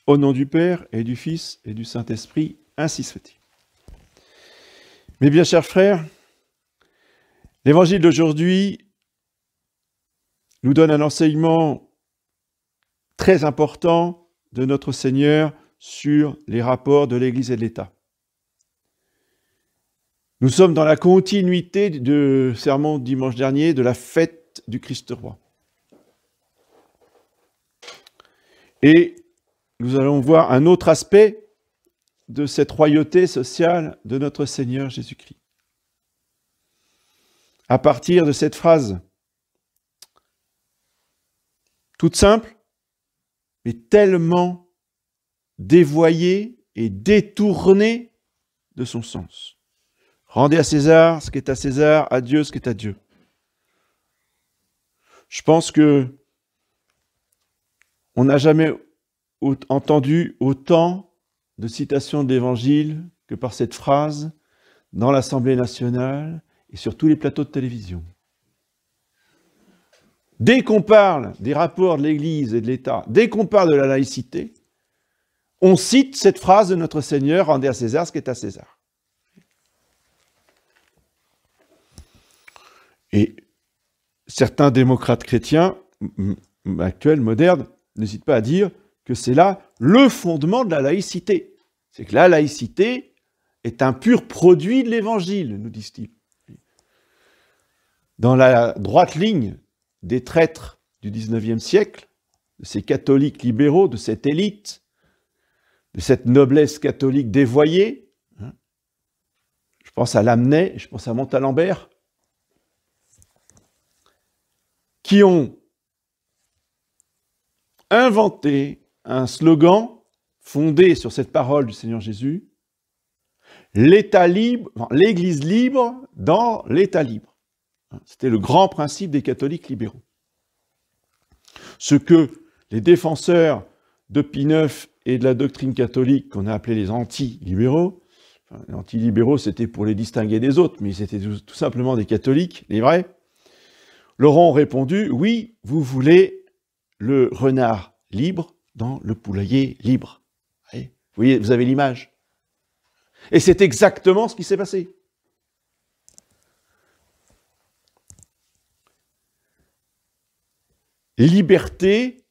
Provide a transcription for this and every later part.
Au nom du Père et du Fils et du Saint-Esprit, ainsi soit-il. Mes bien chers frères, l'évangile d'aujourd'hui nous donne un enseignement très important de notre Seigneur sur les rapports de l'Église et de l'État. Nous sommes dans la continuité du sermon de dimanche dernier de la fête du Christ roi. Et nous allons voir un autre aspect de cette royauté sociale de notre Seigneur Jésus-Christ. À partir de cette phrase toute simple, mais tellement dévoyée et détournée de son sens. Rendez à César ce qui est à César, à Dieu ce qui est à Dieu. Je pense que on n'a jamais entendu autant de citations de l'Évangile que par cette phrase dans l'Assemblée nationale et sur tous les plateaux de télévision. Dès qu'on parle des rapports de l'Église et de l'État, dès qu'on parle de la laïcité, on cite cette phrase de notre Seigneur, « Rendez à César ce qui est à César ». Et certains démocrates chrétiens actuels, modernes, n'hésitent pas à dire que c'est là le fondement de la laïcité. C'est que la laïcité est un pur produit de l'Évangile, nous disent-ils. Dans la droite ligne des traîtres du XIXe siècle, de ces catholiques libéraux, de cette élite, de cette noblesse catholique dévoyée, je pense à Lamennais, je pense à Montalembert, qui ont inventé un slogan fondé sur cette parole du Seigneur Jésus, l'État libre, l'Église libre dans l'État libre. C'était le grand principe des catholiques libéraux. Ce que les défenseurs de Pie IX et de la doctrine catholique, qu'on a appelé les anti-libéraux, les anti-libéraux c'était pour les distinguer des autres, mais c'était tout simplement des catholiques, les vrais, leur ont répondu, oui, vous voulez le renard libre dans le poulailler libre. Vous voyez, vous avez l'image. Et c'est exactement ce qui s'est passé. Liberté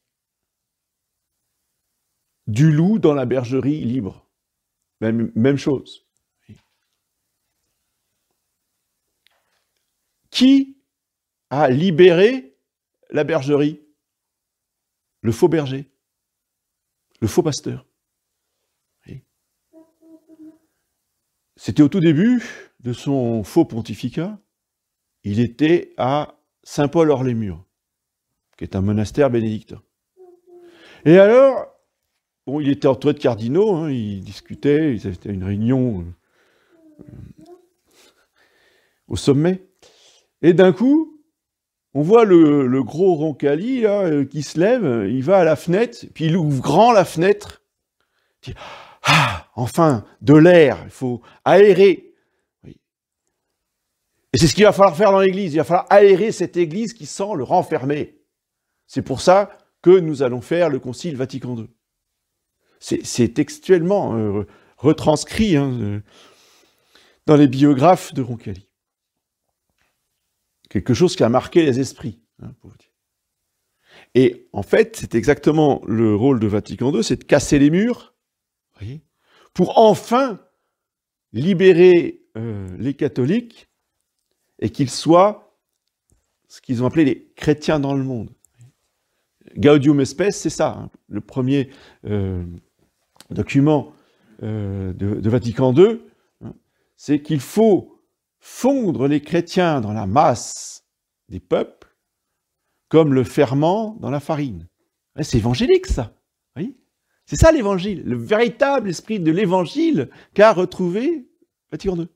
du loup dans la bergerie libre. Même chose. Qui a libéré la bergerie? Le faux berger, le faux pasteur. C'était au tout début de son faux pontificat. Il était à Saint-Paul-hors-les-Murs, qui est un monastère bénédictin. Et alors, bon, il était entouré de cardinaux, ils discutaient, ils avaient une réunion au sommet. Et d'un coup, on voit le gros Roncalli là, qui se lève, il va à la fenêtre, puis il ouvre grand la fenêtre. Il dit, ah, enfin, de l'air, il faut aérer. Oui. Et c'est ce qu'il va falloir faire dans l'Église, il va falloir aérer cette Église qui sent le renfermer. C'est pour ça que nous allons faire le Concile Vatican II. C'est textuellement retranscrit dans les biographes de Roncalli. Quelque chose qui a marqué les esprits, pour vous dire. Et en fait, c'est exactement le rôle de Vatican II, c'est de casser les murs, voyez, pour enfin libérer les catholiques et qu'ils soient ce qu'ils ont appelé les chrétiens dans le monde. Gaudium Spes, c'est ça, le premier document de Vatican II, c'est qu'il faut fondre les chrétiens dans la masse des peuples comme le ferment dans la farine. C'est évangélique, ça. Oui, c'est ça l'évangile, le véritable esprit de l'évangile qu'a retrouvé Vatican II.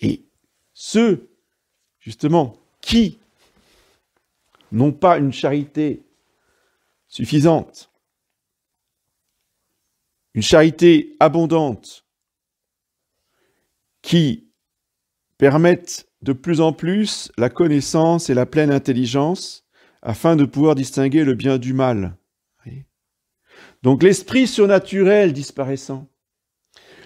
Et ceux, justement, qui n'ont pas une charité suffisante, une charité abondante, qui permettent de plus en plus la connaissance et la pleine intelligence afin de pouvoir distinguer le bien du mal. Donc l'esprit surnaturel disparaissant.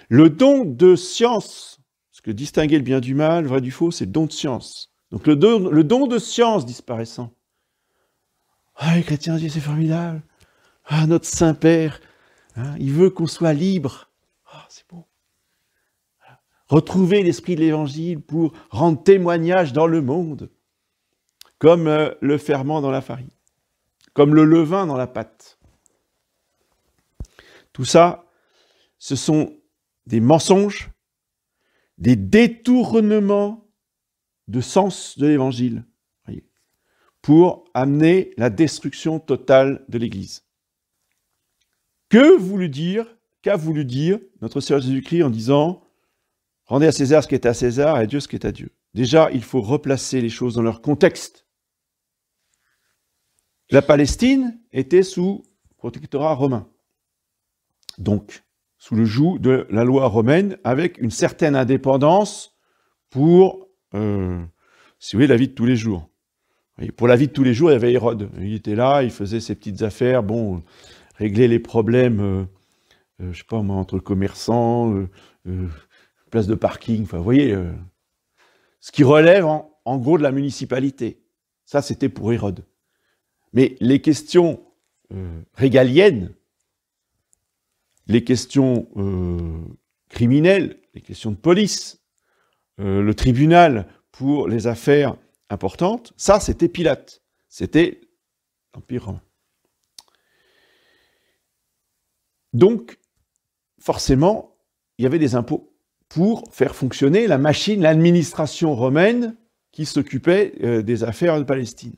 Le don de science, parce que distinguer le bien du mal, le vrai du faux, c'est le don de science. Donc le don de science disparaissant. Ah, les chrétiens, Dieu, c'est formidable. Ah, notre Saint-Père, hein, il veut qu'on soit libre. Ah, c'est beau. Retrouver l'esprit de l'Évangile pour rendre témoignage dans le monde, comme le ferment dans la farine, comme le levain dans la pâte. Tout ça, ce sont des mensonges, des détournements de sens de l'Évangile, pour amener la destruction totale de l'Église. Qu'a voulu dire notre Seigneur Jésus-Christ en disant « Rendez à César ce qui est à César et à Dieu ce qui est à Dieu ». Déjà, il faut replacer les choses dans leur contexte. La Palestine était sous protectorat romain, donc sous le joug de la loi romaine, avec une certaine indépendance pour, si vous voulez, la vie de tous les jours. Et pour la vie de tous les jours, il y avait Hérode. Il était là, il faisait ses petites affaires, bon, régler les problèmes, je sais pas moi, entre commerçants, place de parking, enfin, vous voyez, ce qui relève en gros de la municipalité. Ça, c'était pour Hérode. Mais les questions régaliennes, les questions criminelles, les questions de police, le tribunal pour les affaires importantes, ça, c'était Pilate. C'était l'Empire romain. Donc, forcément, il y avait des impôts pour faire fonctionner la machine, l'administration romaine qui s'occupait des affaires de Palestine.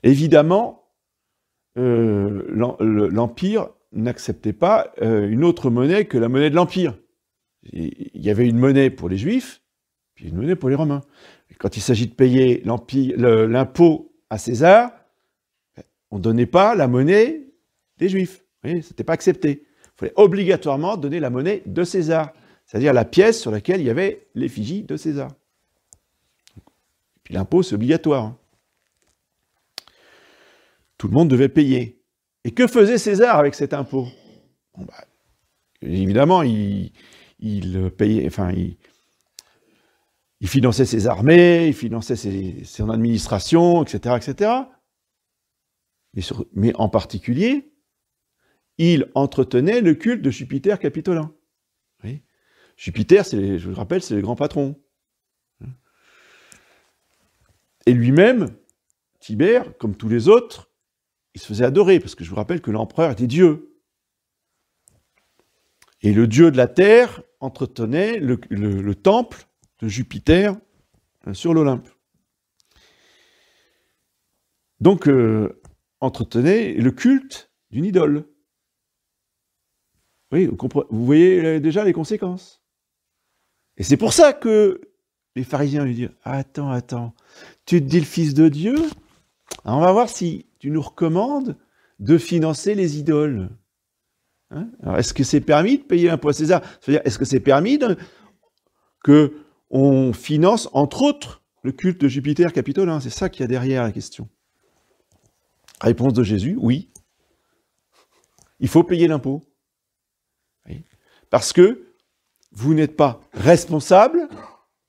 Évidemment, l'Empire n'acceptait pas une autre monnaie que la monnaie de l'Empire. Il y avait une monnaie pour les Juifs, puis une monnaie pour les Romains. Et quand il s'agit de payer l'impôt à César, on ne donnait pas la monnaie des Juifs. Vous voyez, ce n'était pas accepté. Il fallait obligatoirement donner la monnaie de César, c'est-à-dire la pièce sur laquelle il y avait l'effigie de César. Et puis l'impôt, c'est obligatoire. Hein. Tout le monde devait payer. Et que faisait César avec cet impôt? Bon, bah, évidemment, il payait, enfin, il finançait ses armées, il finançait son administration, etc., etc. Mais en particulier, il entretenait le culte de Jupiter capitolin. Oui. Jupiter, je vous le rappelle, c'est le grand patron. Et lui-même, Tibère, comme tous les autres, il se faisait adorer, parce que je vous rappelle que l'empereur était Dieu. Et le dieu de la terre entretenait le temple de Jupiter sur l'Olympe. Donc, entretenait le culte d'une idole. Oui, vous voyez déjà les conséquences. Et c'est pour ça que les pharisiens lui disent « Attends, tu te dis le Fils de Dieu? Alors on va voir si tu nous recommandes de financer les idoles. Hein? Alors, est-ce que c'est permis de payer l'impôt à César? C'est-à-dire, est-ce que c'est permis qu'on finance, entre autres, le culte de Jupiter capitolin? C'est ça qu'il y a derrière la question. Réponse de Jésus, oui. Il faut payer l'impôt. Oui. Parce que vous n'êtes pas responsable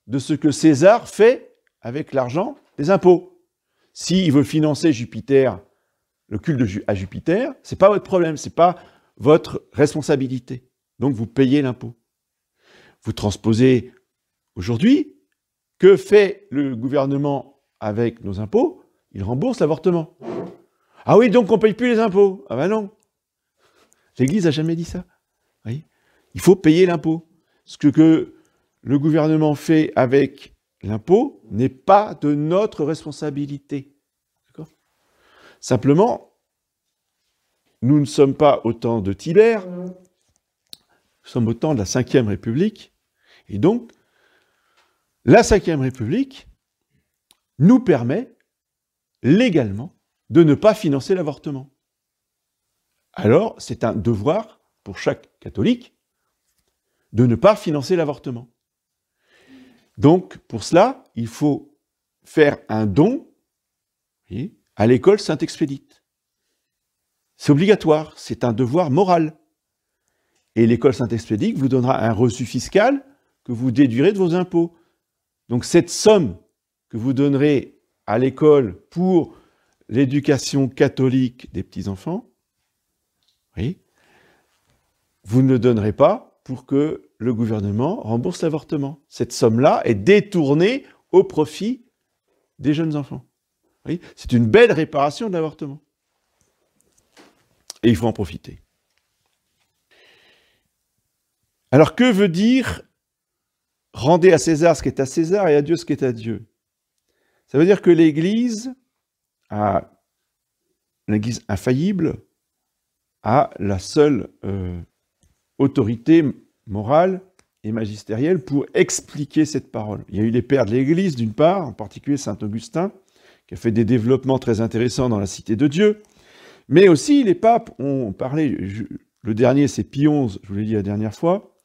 de ce que César fait avec l'argent des impôts. S'il veut financer Jupiter, le culte à Jupiter, ce n'est pas votre problème, ce n'est pas votre responsabilité. Donc vous payez l'impôt. Vous transposez aujourd'hui, que fait le gouvernement avec nos impôts? Il rembourse l'avortement. Ah oui, donc on ne paye plus les impôts. Ah ben non. L'Église n'a jamais dit ça. Oui. Il faut payer l'impôt. Ce que le gouvernement fait avec l'impôt n'est pas de notre responsabilité. D'accord ? Simplement, nous ne sommes pas au temps de Tibère, nous sommes au temps de la Ve République, et donc, la Ve République nous permet légalement de ne pas financer l'avortement. Alors, c'est un devoir pour chaque catholique de ne pas financer l'avortement. Donc, pour cela, il faut faire un don à l'école Saint-Expédite. C'est obligatoire, c'est un devoir moral. Et l'école Saint-Expédique vous donnera un reçu fiscal que vous déduirez de vos impôts. Donc cette somme que vous donnerez à l'école pour l'éducation catholique des petits-enfants, oui, vous ne le donnerez pas pour que le gouvernement rembourse l'avortement. Cette somme-là est détournée au profit des jeunes enfants. Oui, c'est une belle réparation de l'avortement. Et il faut en profiter. Alors que veut dire « rendez à César ce qui est à César et à Dieu ce qui est à Dieu » ? Ça veut dire que l'Église infaillible, a la seule autorité morale et magistérielle pour expliquer cette parole. Il y a eu les pères de l'Église, d'une part, en particulier saint Augustin, qui a fait des développements très intéressants dans la Cité de Dieu, mais aussi les papes ont parlé, le dernier c'est Pie XI, je vous l'ai dit la dernière fois,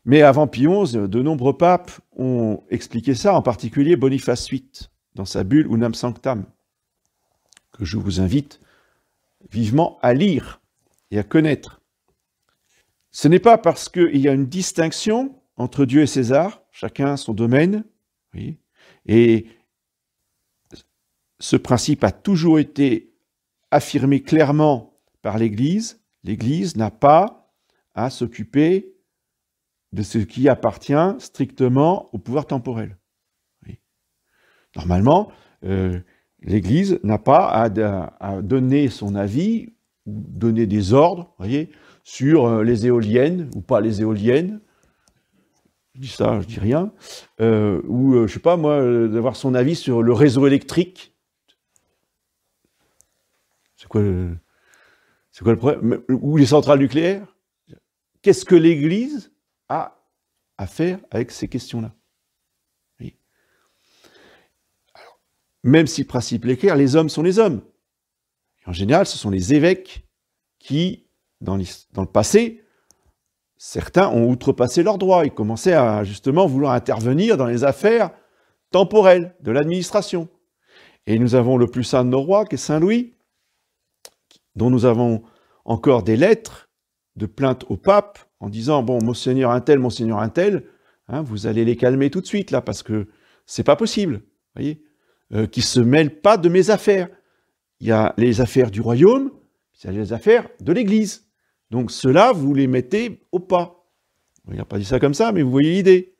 mais avant Pie XI, de nombreux papes ont expliqué ça, en particulier Boniface VIII, dans sa bulle Unam Sanctam, que je vous invite vivement à lire et à connaître. Ce n'est pas parce qu'il y a une distinction entre Dieu et César, chacun son domaine, oui, et ce principe a toujours été affirmé clairement par l'Église. L'Église n'a pas à s'occuper de ce qui appartient strictement au pouvoir temporel. Oui. Normalement, l'Église n'a pas à donner son avis, donner des ordres, voyez, sur les éoliennes ou pas les éoliennes. Je dis ça, je dis rien. Ou, je sais pas moi, d'avoir son avis sur le réseau électrique. C'est quoi le problème? Ou les centrales nucléaires? Qu'est-ce que l'Église a à faire avec ces questions-là? Oui. Alors, même si le principe est clair, les hommes sont les hommes. Et en général, ce sont les évêques qui, dans le passé, certains ont outrepassé leurs droits. Ils commençaient à justement vouloir intervenir dans les affaires temporelles de l'administration. Et nous avons le plus saint de nos rois, qui est Saint Louis, dont nous avons encore des lettres de plainte au pape en disant « Bon, monseigneur un tel, hein, vous allez les calmer tout de suite, là, parce que c'est pas possible, voyez, qu'ils se mêlent pas de mes affaires. Il y a les affaires du royaume, il y a les affaires de l'Église. Donc ceux-là, vous les mettez au pas. » Il n'a pas dit ça comme ça, mais vous voyez l'idée.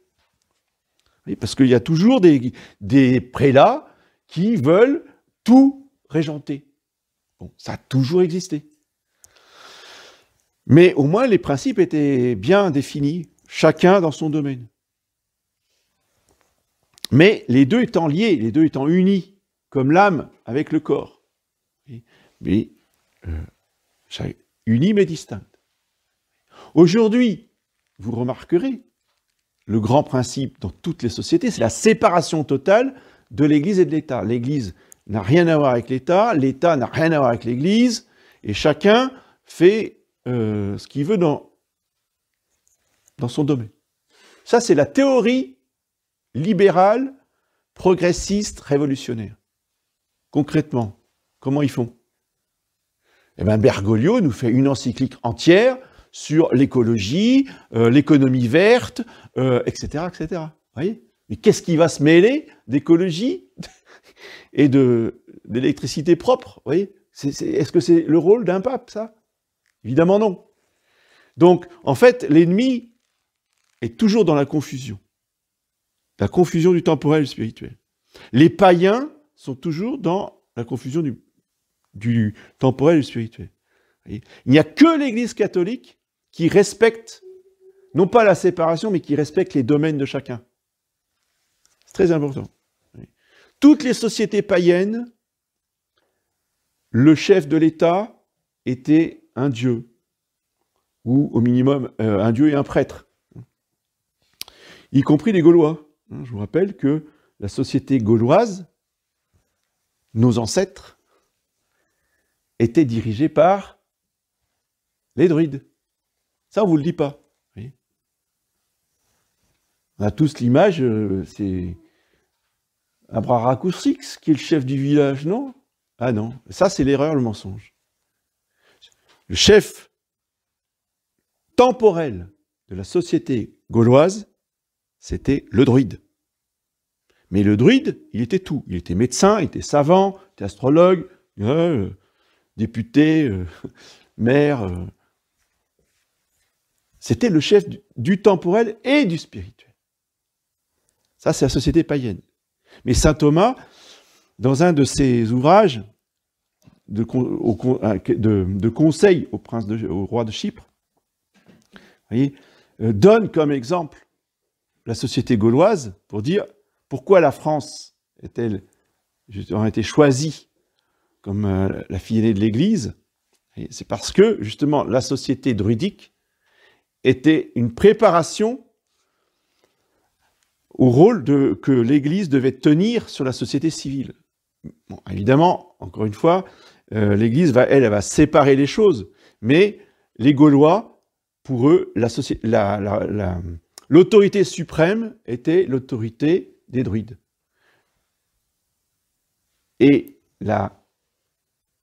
Parce qu'il y a toujours des prélats qui veulent tout régenter. Bon, ça a toujours existé. Mais au moins, les principes étaient bien définis, chacun dans son domaine. Mais les deux étant liés, les deux étant unis, comme l'âme avec le corps. Mais unis mais distincts. Aujourd'hui, vous remarquerez, le grand principe dans toutes les sociétés, c'est la séparation totale de l'Église et de l'État. L'Église n'a rien à voir avec l'État n'a rien à voir avec l'Église, et chacun fait ce qu'il veut dans son domaine. Ça, c'est la théorie libérale, progressiste, révolutionnaire. Concrètement, comment ils font? Eh bien, Bergoglio nous fait une encyclique entière sur l'écologie, l'économie verte, etc., etc. Vous voyez? Mais qu'est-ce qui va se mêler d'écologie et d'électricité propre? Vous voyez? Est-ce que c'est le rôle d'un pape, ça? Évidemment non. Donc, en fait, l'ennemi est toujours dans la confusion du temporel et du spirituel. Les païens sont toujours dans la confusion du temporel et du spirituel. Il n'y a que l'Église catholique qui respecte, non pas la séparation, mais qui respecte les domaines de chacun. C'est très important. Toutes les sociétés païennes, le chef de l'État était un dieu, ou au minimum un dieu et un prêtre, y compris les Gaulois. Je vous rappelle que la société gauloise, nos ancêtres, était dirigée par les druides. Ça, on ne vous le dit pas. Vous voyez, on a tous l'image, c'est Abraracoussix qui est le chef du village, non? Ah non, ça c'est l'erreur, le mensonge. le chef temporel de la société gauloise, c'était le druide. Mais le druide, il était tout. Il était médecin, il était savant, il était astrologue, député, maire. C'était le chef du temporel et du spirituel. Ça, c'est la société païenne. Mais saint Thomas, dans un de ses ouvrages de conseil au roi de Chypre, voyez, donne comme exemple la société gauloise pour dire pourquoi la France aurait été choisie comme la fille aînée de l'Église. C'est parce que, justement, la société druidique était une préparation au rôle que l'Église devait tenir sur la société civile. Bon, évidemment, encore une fois, l'Église, elle va séparer les choses, mais les Gaulois, pour eux, l'autorité suprême était l'autorité des druides. Et la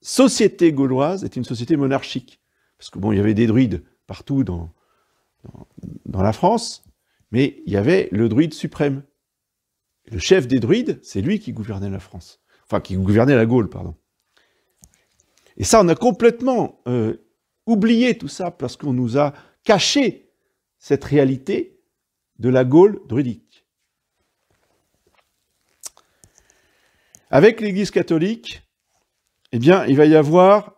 société gauloise était une société monarchique. Parce que bon, il y avait des druides partout dans la France, mais il y avait le druide suprême. Le chef des druides, c'est lui qui gouvernait la France. Enfin, qui gouvernait la Gaule, pardon. Et ça, on a complètement oublié tout ça, parce qu'on nous a caché cette réalité de la Gaule druidique. Avec l'Église catholique, eh bien, il va y avoir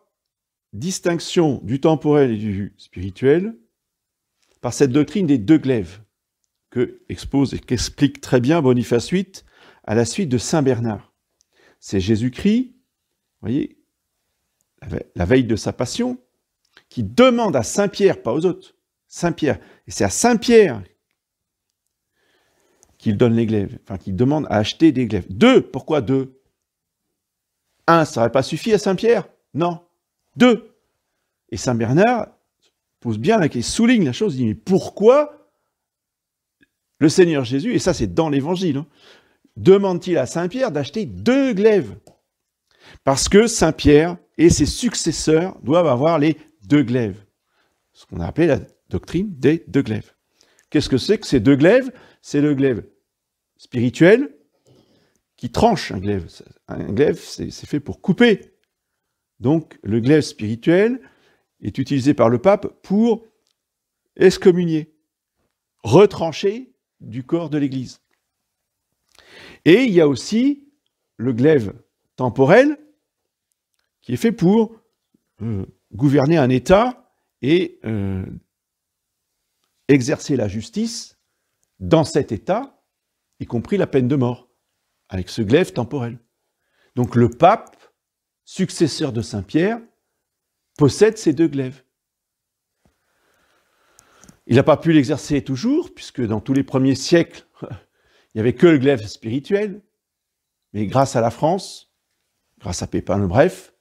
distinction du temporel et du spirituel par cette doctrine des deux glaives que expose et qu'explique très bien Boniface VIII à la suite de Saint Bernard. C'est Jésus-Christ, vous voyez, la veille de sa passion, qui demande à Saint-Pierre, pas aux autres, Saint-Pierre, et c'est à Saint-Pierre qu'il donne les glaives, enfin qu'il demande à acheter des glaives. Deux, pourquoi deux? Un, ça n'aurait pas suffi à Saint-Pierre? Non. Deux. Et Saint Bernard pose bien la question, souligne la chose, il dit, mais pourquoi le Seigneur Jésus, et ça c'est dans l'Évangile, demande-t-il à Saint-Pierre d'acheter deux glaives? Parce que Saint-Pierre et ses successeurs doivent avoir les deux glaives. Ce qu'on a appelé la doctrine des deux glaives. Qu'est-ce que c'est que ces deux glaives? C'est le glaive spirituel qui tranche un glaive. Un glaive, c'est fait pour couper. Donc, le glaive spirituel est utilisé par le pape pour excommunier, retrancher du corps de l'Église. Et il y a aussi le glaive temporel qui est fait pour gouverner un État et exercer la justice dans cet État, y compris la peine de mort, avec ce glaive temporel. Donc le pape, successeur de Saint-Pierre, possède ces deux glaives. Il n'a pas pu l'exercer toujours, puisque dans tous les premiers siècles, il n'y avait que le glaive spirituel, mais grâce à la France, grâce à Pépin le Bref,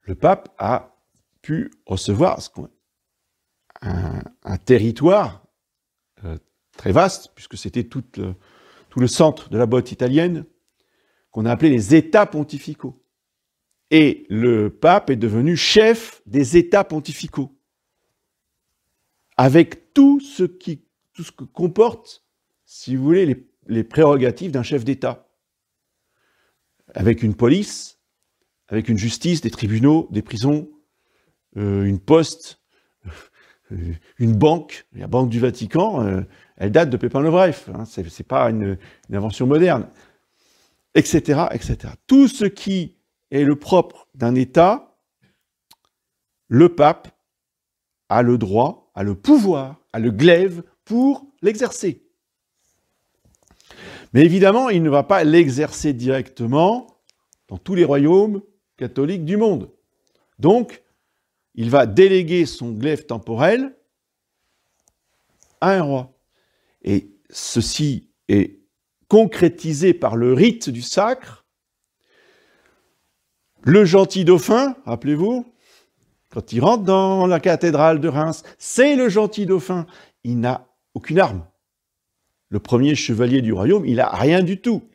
le pape a pu recevoir un territoire très vaste, puisque c'était tout le centre de la botte italienne, qu'on a appelé les États pontificaux. Et le pape est devenu chef des États pontificaux, avec tout ce que comporte, si vous voulez, les prérogatives d'un chef d'État, avec une police, avec une justice, des tribunaux, des prisons, une poste, une banque, la Banque du Vatican, elle date de Pépin le Bref, hein, c'est pas une invention moderne, etc., etc. Tout ce qui est le propre d'un État, le pape a le droit, a le pouvoir, a le glaive pour l'exercer. Mais évidemment, il ne va pas l'exercer directement dans tous les royaumes catholiques du monde. Donc, il va déléguer son glaive temporel à un roi. Et ceci est concrétisé par le rite du sacre. Le gentil dauphin, rappelez-vous, quand il rentre dans la cathédrale de Reims, c'est le gentil dauphin. Il n'a aucune arme. Le premier chevalier du royaume, il n'a rien du tout.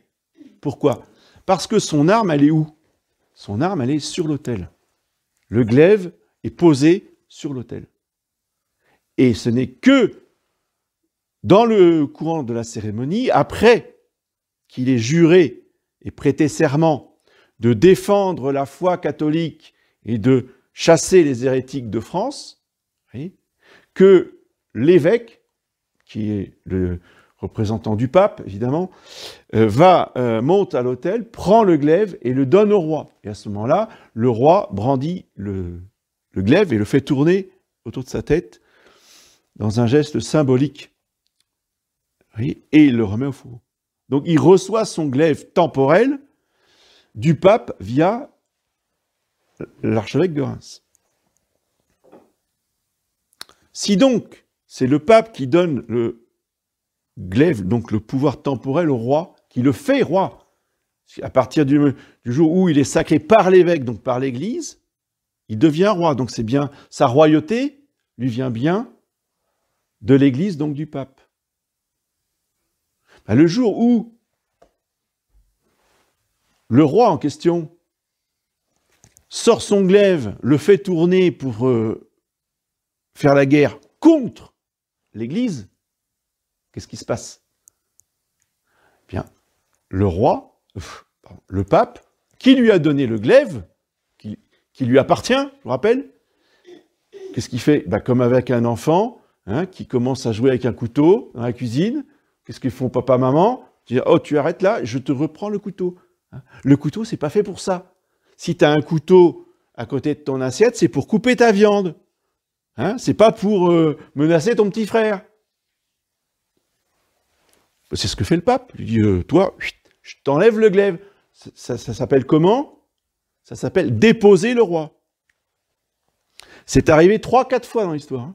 Pourquoi? Parce que son arme, elle est où? Son arme, elle est sur l'autel. Le glaive est posé sur l'autel. Et ce n'est que dans le courant de la cérémonie, après qu'il ait juré et prêté serment de défendre la foi catholique et de chasser les hérétiques de France, que l'évêque, qui est le représentant du pape, évidemment, monte à l'autel, prend le glaive et le donne au roi. Et à ce moment-là, le roi brandit le glaive et le fait tourner autour de sa tête dans un geste symbolique. Et il le remet au fourreau. Donc il reçoit son glaive temporel du pape via l'archevêque de Reims. Si donc c'est le pape qui donne le glaive, donc le pouvoir temporel au roi, qui le fait roi, à partir du jour où il est sacré par l'évêque, donc par l'Église, il devient roi. Donc c'est bien, sa royauté lui vient bien de l'Église, donc du pape. Le jour où le roi en question sort son glaive, le fait tourner pour faire la guerre contre l'Église, qu'est-ce qui se passe? Bien, le roi, le pape, qui lui a donné le glaive, qui lui appartient, je vous rappelle, qu'est-ce qu'il fait? Comme avec un enfant qui commence à jouer avec un couteau dans la cuisine, qu'est-ce qu'ils font papa, maman? Tu dis, oh, tu arrêtes là, je te reprends le couteau. Le couteau, c'est pas fait pour ça. Si tu as un couteau à côté de ton assiette, c'est pour couper ta viande. C'est pas pour menacer ton petit frère. C'est ce que fait le pape. Il dit, toi, je t'enlève le glaive. Ça s'appelle comment? Ça s'appelle déposer le roi. C'est arrivé 3-4 fois dans l'histoire.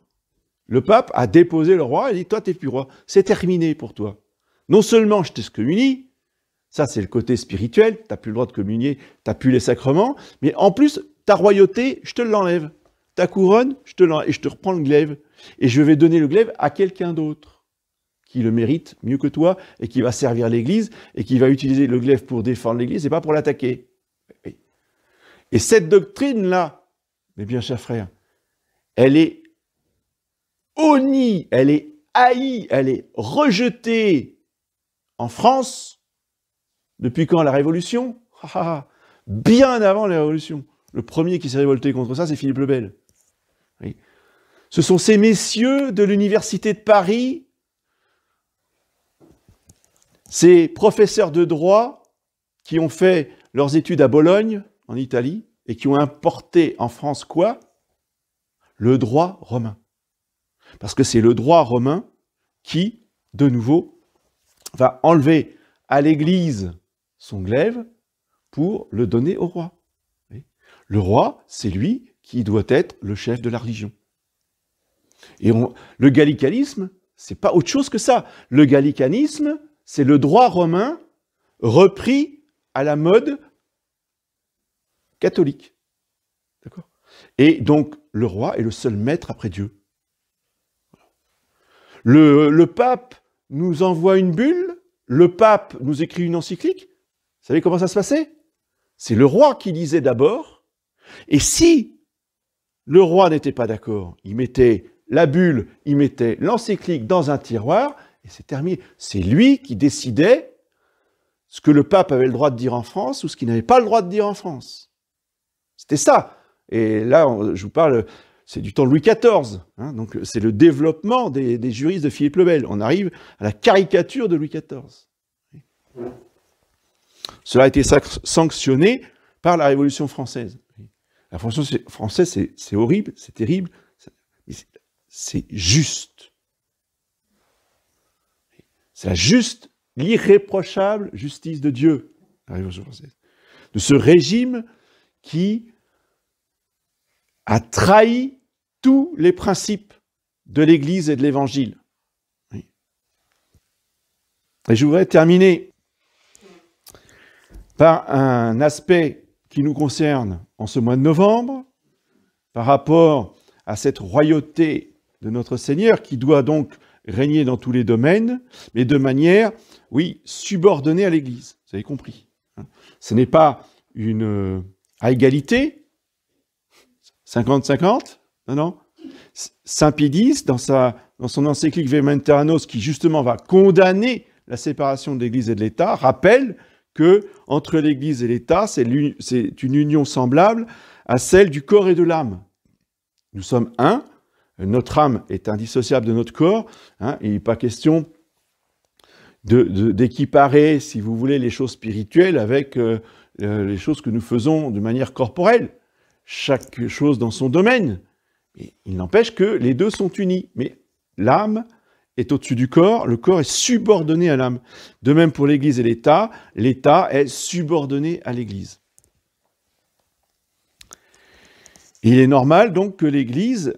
Le pape a déposé le roi et dit, toi, t'es plus roi. C'est terminé pour toi. Non seulement je t'excommunie, ça c'est le côté spirituel, t'as plus le droit de communier, t'as plus les sacrements, mais en plus, ta royauté, je te l'enlève. Ta couronne, je te l'enlève et je te reprends le glaive. Et je vais donner le glaive à quelqu'un d'autre qui le mérite mieux que toi et qui va servir l'Église et qui va utiliser le glaive pour défendre l'Église et pas pour l'attaquer. Et cette doctrine-là, mes bien chers frères, elle est honnie, elle est haïe, elle est rejetée en France depuis quand? La Révolution? Bien avant la Révolution. Le premier qui s'est révolté contre ça, c'est Philippe le Bel. Oui. Ce sont ces messieurs de l'Université de Paris, ces professeurs de droit qui ont fait leurs études à Bologne, en Italie, et qui ont importé en France quoi? Le droit romain. Parce que c'est le droit romain qui, de nouveau, va enlever à l'Église son glaive pour le donner au roi. Le roi, c'est lui qui doit être le chef de la religion. Et le gallicanisme, c'est pas autre chose que ça. Le gallicanisme, c'est le droit romain repris à la mode catholique. D'accord? Et donc, le roi est le seul maître après Dieu. Le pape nous envoie une bulle, le pape nous écrit une encyclique. Vous savez comment ça se passait? C'est le roi qui lisait d'abord, et si le roi n'était pas d'accord, il mettait la bulle, il mettait l'encyclique dans un tiroir, et c'est terminé. C'est lui qui décidait ce que le pape avait le droit de dire en France ou ce qu'il n'avait pas le droit de dire en France. C'était ça. Et là, je vous parle, c'est du temps de Louis XIV. Donc c'est le développement des juristes de Philippe le Bel. On arrive à la caricature de Louis XIV. Cela a été sanctionné par la Révolution française. La Révolution française, c'est horrible, c'est terrible, c'est juste. C'est la juste, l'irréprochable justice de Dieu, la Révolution française. De ce régime qui a trahi tous les principes de l'Église et de l'Évangile. Et je voudrais terminer par un aspect qui nous concerne en ce mois de novembre, par rapport à cette royauté de notre Seigneur, qui doit donc régner dans tous les domaines, mais de manière, oui, subordonnée à l'Église. Vous avez compris. Ce n'est pas à égalité, 50-50? Non, non. Saint Pie X, dans son encyclique Vehementanos, qui justement va condamner la séparation de l'Église et de l'État, rappelle que entre l'Église et l'État, c'est une union semblable à celle du corps et de l'âme. Nous sommes un, notre âme est indissociable de notre corps, hein, il n'est pas question d'équiparer, si vous voulez, les choses spirituelles avec les choses que nous faisons de manière corporelle. Chaque chose dans son domaine. Et il n'empêche que les deux sont unis. Mais l'âme est au-dessus du corps, le corps est subordonné à l'âme. De même pour l'Église et l'État est subordonné à l'Église. Il est normal donc que l'Église,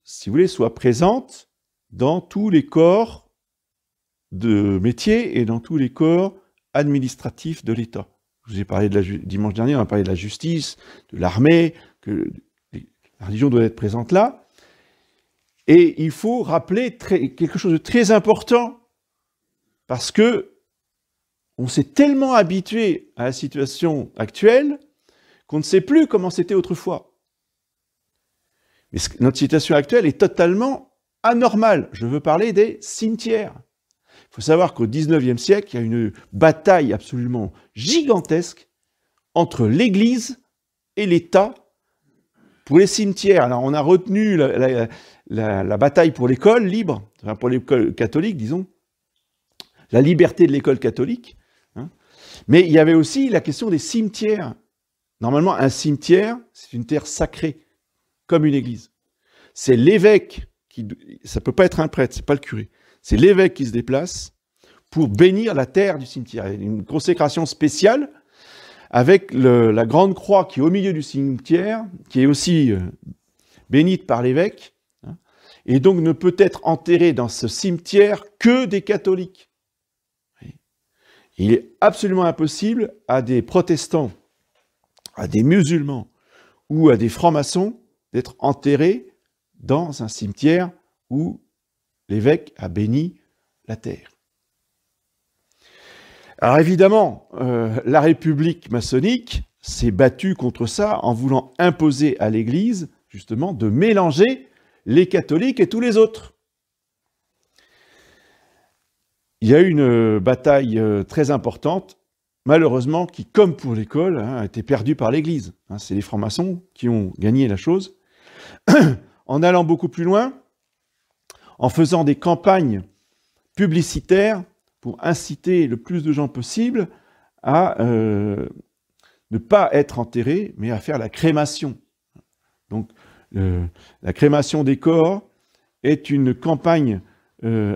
si vous voulez, soit présente dans tous les corps de métier et dans tous les corps administratifs de l'État. Je vous ai parlé dimanche dernier, on a parlé de la justice, de l'armée, que la religion doit être présente là. Et il faut rappeler quelque chose de très important, parce que on s'est tellement habitué à la situation actuelle qu'on ne sait plus comment c'était autrefois. Mais notre situation actuelle est totalement anormale. Je veux parler des cimetières. Il faut savoir qu'au XIXe siècle, il y a une bataille absolument gigantesque entre l'Église et l'État pour les cimetières. Alors, on a retenu la bataille pour l'école libre, enfin pour l'école catholique, disons, la liberté de l'école catholique. Hein. Mais il y avait aussi la question des cimetières. Normalement, un cimetière, c'est une terre sacrée, comme une église. C'est l'évêque ça ne peut pas être un prêtre, c'est pas le curé. C'est l'évêque qui se déplace pour bénir la terre du cimetière. Il y a une consécration spéciale avec la grande croix qui est au milieu du cimetière, qui est aussi bénite par l'évêque, hein, et donc ne peut être enterré dans ce cimetière que des catholiques. Il est absolument impossible à des protestants, à des musulmans ou à des francs-maçons d'être enterrés dans un cimetière où l'évêque a béni la terre. Alors évidemment, la République maçonnique s'est battue contre ça en voulant imposer à l'Église, justement, de mélanger les catholiques et tous les autres. Il y a eu une bataille très importante, malheureusement, qui, comme pour l'école, a été perdue par l'Église. C'est les francs-maçons qui ont gagné la chose. En allant beaucoup plus loin, en faisant des campagnes publicitaires pour inciter le plus de gens possible à ne pas être enterrés, mais à faire la crémation. Donc, la crémation des corps est une campagne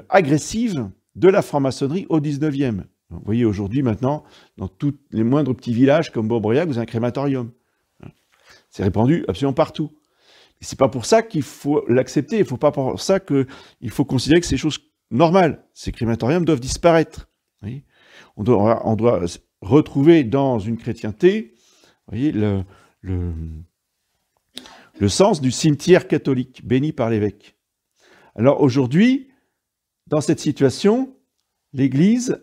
agressive de la franc-maçonnerie au XIXe. Vous voyez aujourd'hui maintenant, dans tous les moindres petits villages comme Bourbriac, vous avez un crématorium. C'est répandu absolument partout. Et c'est pas pour ça qu'il faut l'accepter, il ne faut pas pour ça qu'il faut considérer que c'est des choses normales. Ces crématoriums doivent disparaître. Vous voyez, on doit retrouver dans une chrétienté, vous voyez, le sens du cimetière catholique, béni par l'évêque. Alors aujourd'hui, dans cette situation, l'Église,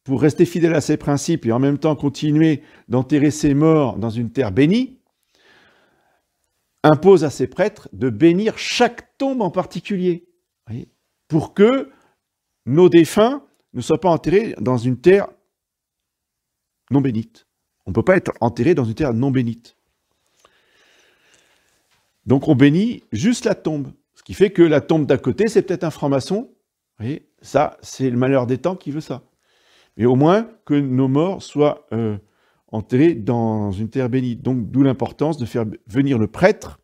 pour rester fidèle à ses principes et en même temps continuer d'enterrer ses morts dans une terre bénie, impose à ses prêtres de bénir chaque tombe en particulier, voyez, pour que nos défunts ne soient pas enterrés dans une terre non bénite. On ne peut pas être enterré dans une terre non bénite. Donc on bénit juste la tombe. Ce qui fait que la tombe d'à côté, c'est peut-être un franc-maçon. Vous voyez, ça, c'est le malheur des temps qui veut ça. Mais au moins que nos morts soient enterrés dans une terre bénie. Donc d'où l'importance de faire venir le prêtre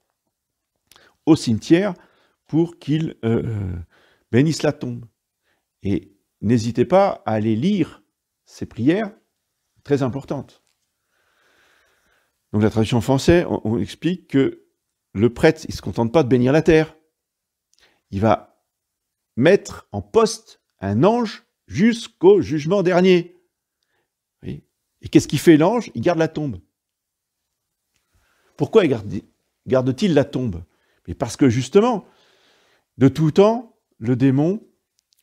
au cimetière pour qu'il bénisse la tombe. Et n'hésitez pas à aller lire ces prières, très importantes. Donc la tradition française, on explique que le prêtre, il ne se contente pas de bénir la terre. Il va mettre en poste un ange jusqu'au jugement dernier. Oui. Et qu'est-ce qu'il fait l'ange? Il garde la tombe. Pourquoi garde-t-il la tombe? Mais parce que justement, de tout temps, le démon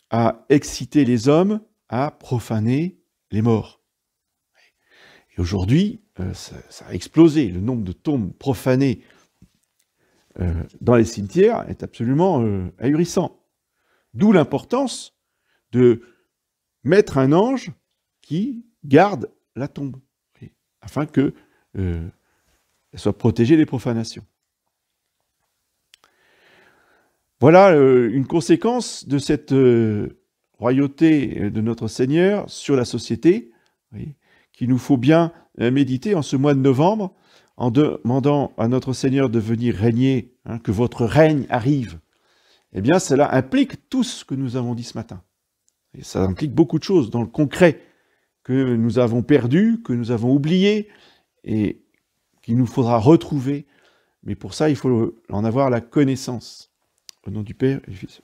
a excité les hommes à profaner les morts. Et aujourd'hui, ça a explosé. Le nombre de tombes profanées dans les cimetières est absolument ahurissant. D'où l'importance de mettre un ange qui garde la tombe, afin qu'elle soit protégée des profanations. Voilà une conséquence de cette royauté de notre Seigneur sur la société, qu'il nous faut bien méditer en ce mois de novembre, en demandant à notre Seigneur de venir régner, que votre règne arrive. Eh bien, cela implique tout ce que nous avons dit ce matin. Et ça implique beaucoup de choses dans le concret que nous avons perdu, que nous avons oublié, et qu'il nous faudra retrouver. Mais pour ça, il faut en avoir la connaissance. Au nom du Père et du Fils.